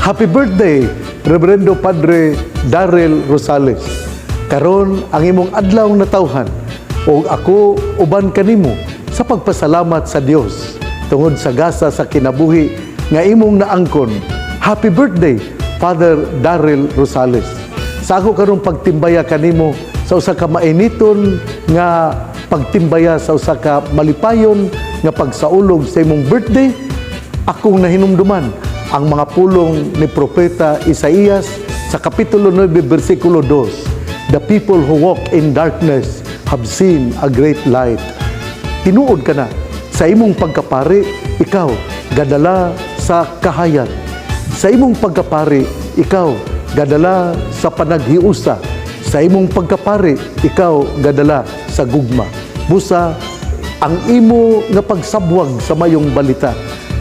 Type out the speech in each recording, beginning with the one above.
Happy birthday, Reverendo Padre Darrell Rosales. Karon ang imong adlaw natawhan o ako uban kanimo sa pagpasalamat sa Dios tungod sa gasa sa kinabuhi nga imong naangkon. Happy birthday, Father Darrell Rosales. Sa ako karong pagtimbaya kanimo sa usa ka mainiton nga pagtimbaya sa usa ka malipayon nga pagsaulog sa imong birthday, akong nahinumduman ang mga pulong ni Propeta Isaías sa Kapitulo 9, versikulo 2. The people who walk in darkness have seen a great light. Tinuod ka na, sa imong pagkapari, ikaw, gadala sa kahayan. Sa imong pagkapari, ikaw, gadala sa panaghiusa. Sa imong pagkapari, ikaw, gadala sa gugma. Busa, ang imo nga pagsabwag sa mayong balita,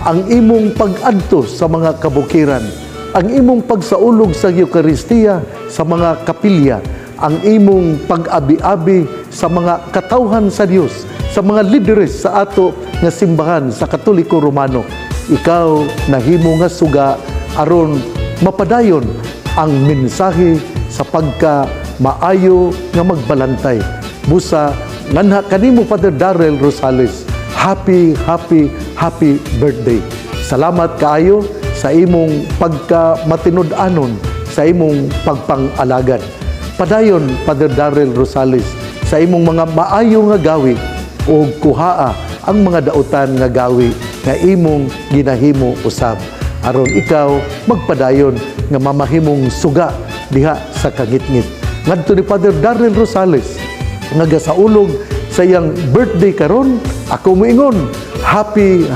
ang imong pag-adto sa mga kabukiran, ang imong pagsaulog sa Eucharistia sa mga kapilya, ang imong pag-abi-abi sa mga katawhan sa Dios, sa mga lideres sa ato nga simbahan sa Katoliko Romano. Ikaw nahimo nga suga aron mapadayon ang mensahe sa pagka-maayo nga magbalantay. Busa, nganha kanimo Father Darrell Rosales, happy birthday. Salamat kaayo sa imong pagka-matinud-anon, sa imong pagpang-alagad. Padayon, Father Darrell Rosales, sa imong mga maayo nga gawi o kuhaa ang mga dautan nga gawi nga imong ginahimo usab. Aron ikaw magpadayon nga mamahimong suga diha sa kangitngit. Ngadto ni Father Darrell Rosales nga gasaulog sa iyang birthday karon, ako moingon, happy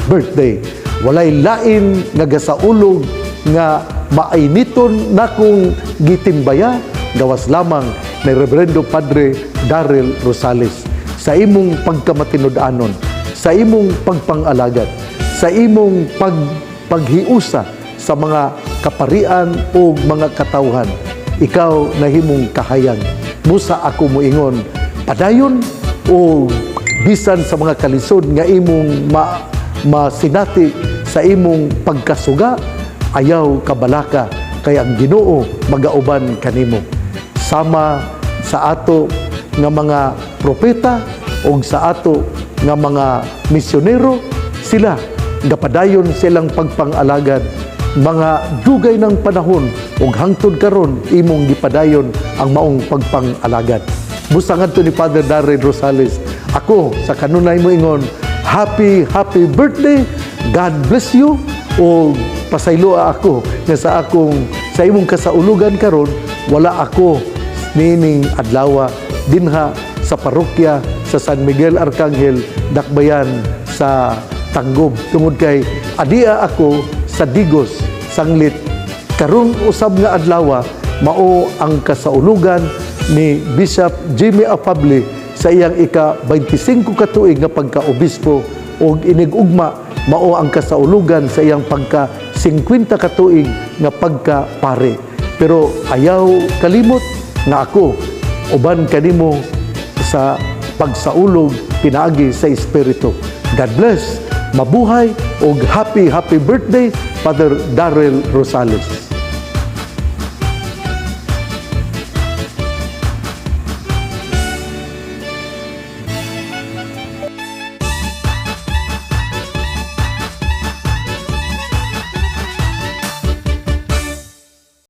birthday. Walay lain nga gasaulog nga maainiton nakong gitimbaya, gawas lamang ni Reverendo Padre Darrell Rosales. Sa imong pagkamatinud-anon, sa imong pagpang-alagad, sa imong paghiusa sa mga kaparian o mga katawhan, ikaw nahimong kahayag. Busa ako moingon, padayon o bisan sa mga kalisod nga imong masinati sa imong pagkasuga, ayaw kabalaka kay ang Ginoo magauban kanimo. Sama sa ato nga mga propeta o sa ato nga mga misyonero, sila gapadayon silang pagpang-alagad mga dugay ng panahon ug hangtod karon imong gipadayon ang maong pagpang-alagad. Busa ngadto ni Father Darrell Rosales, ako sa kanunay mo ingon, happy birthday, God bless you, o pasaylo ako nga sa imong kasaulugan karon, wala ako nining adlaw dinha sa parokya sa San Miguel Arcangel, Dakbayan sa Tanggob. Tungod kay adia ako sa Digos, Sanglit. Karon usab nga adlaw mao ang kasaulugan ni Bishop Jimmy Afable sa iyang ika-25 katuig nga pagka-obispo ug inig-ugma mao ang kasaulugan sa iyang pagka-50 katuig nga pagka-pare. Pero ayaw kalimot nga ako uban kanimo sa pagsaulog pinaagi sa Espiritu. God bless, mabuhay ug happy birthday, Father Darrell Rosales.